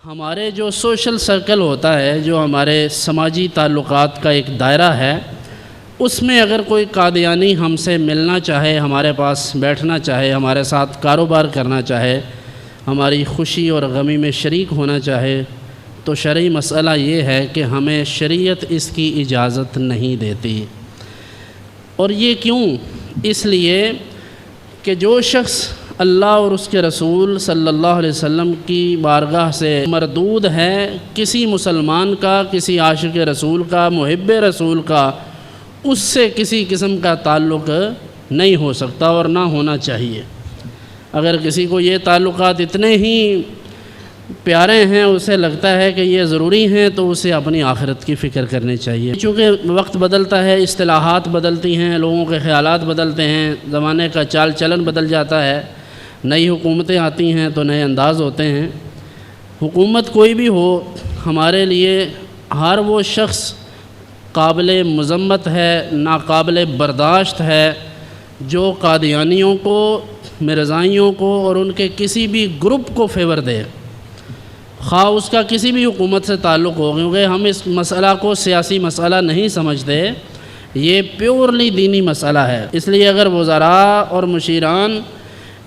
ہمارے جو social circle ہوتا ہے، جو ہمارے سماجی تعلقات کا ایک دائرہ ہے، اس میں اگر کوئی قادیانی ہم سے ملنا چاہے، ہمارے پاس بیٹھنا چاہے، ہمارے ساتھ کاروبار کرنا چاہے، ہماری خوشی اور غمی میں شریک ہونا چاہے، تو شرعی مسئلہ یہ ہے کہ ہمیں شریعت اس کی اجازت نہیں دیتی۔ اور یہ کیوں؟ اس لیے کہ جو شخص اللہ اور اس کے رسول صلی اللہ علیہ وسلم کی بارگاہ سے مردود ہے، کسی مسلمان کا، کسی عاشق رسول کا، محب رسول کا، اس سے کسی قسم کا تعلق نہیں ہو سکتا اور نہ ہونا چاہیے۔ اگر کسی کو یہ تعلقات اتنے ہی پیارے ہیں، اسے لگتا ہے کہ یہ ضروری ہیں، تو اسے اپنی آخرت کی فکر کرنی چاہیے۔ چونکہ وقت بدلتا ہے، اصطلاحات بدلتی ہیں، لوگوں کے خیالات بدلتے ہیں، زمانے کا چال چلن بدل جاتا ہے، نئی حکومتیں آتی ہیں تو نئے انداز ہوتے ہیں۔ حکومت کوئی بھی ہو، ہمارے لیے ہر وہ شخص قابل مذمت ہے، ناقابل برداشت ہے جو قادیانیوں کو، مرزائیوں کو اور ان کے کسی بھی گروپ کو فیور دے، خواہ اس کا کسی بھی حکومت سے تعلق ہو، کیونکہ ہم اس مسئلہ کو سیاسی مسئلہ نہیں سمجھتے، یہ پیورلی دینی مسئلہ ہے۔ اس لیے اگر وزراء اور مشیران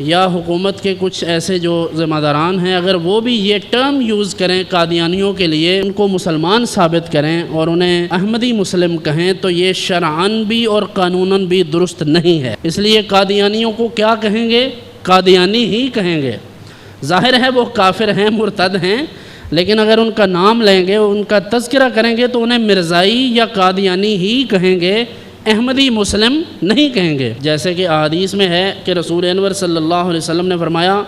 یا حکومت کے کچھ ایسے جو ذمہ داران ہیں، اگر وہ بھی یہ ٹرم یوز کریں قادیانیوں کے لیے، ان کو مسلمان ثابت کریں اور انہیں احمدی مسلم کہیں، تو یہ شرعاً بھی اور قانوناً بھی درست نہیں ہے۔ اس لیے قادیانیوں کو کیا کہیں گے؟ قادیانی ہی کہیں گے۔ ظاہر ہے وہ کافر ہیں، مرتد ہیں، لیکن اگر ان کا نام لیں گے، ان کا تذکرہ کریں گے، تو انہیں مرزائی یا قادیانی ہی کہیں گے، احمدی مسلم نہیں کہیں گے۔ جیسے کہ احادیث میں ہے کہ رسول انور صلی اللہ علیہ وسلم نے فرمایا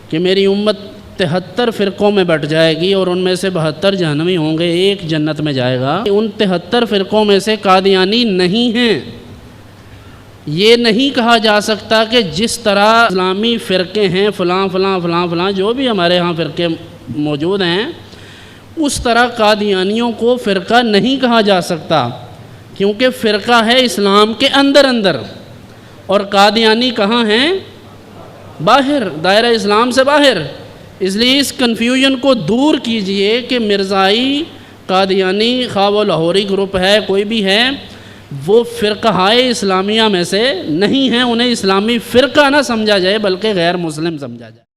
کہ میری امت 73 فرقوں میں بٹ جائے گی اور ان میں سے 72 جہنمی ہوں گے، ایک جنت میں جائے گا۔ ان 73 فرقوں میں سے قادیانی نہیں ہیں۔ یہ نہیں کہا جا سکتا کہ جس طرح اسلامی فرقے ہیں، فلاں فلاں فلاں فلاں جو بھی ہمارے ہاں فرقے موجود ہیں، اس طرح قادیانیوں کو فرقہ نہیں کہا جا سکتا، کیونکہ فرقہ ہے اسلام کے اندر اندر، اور قادیانی کہاں ہیں؟ باہر، دائرہ اسلام سے باہر۔ اس لیے اس کنفیوژن کو دور کیجئے کہ مرزائی، قادیانی، خواہ وہ لاہوری گروپ ہے، کوئی بھی ہے، وہ فرقہ اسلامیہ میں سے نہیں ہیں، انہیں اسلامی فرقہ نہ سمجھا جائے بلکہ غیر مسلم سمجھا جائے۔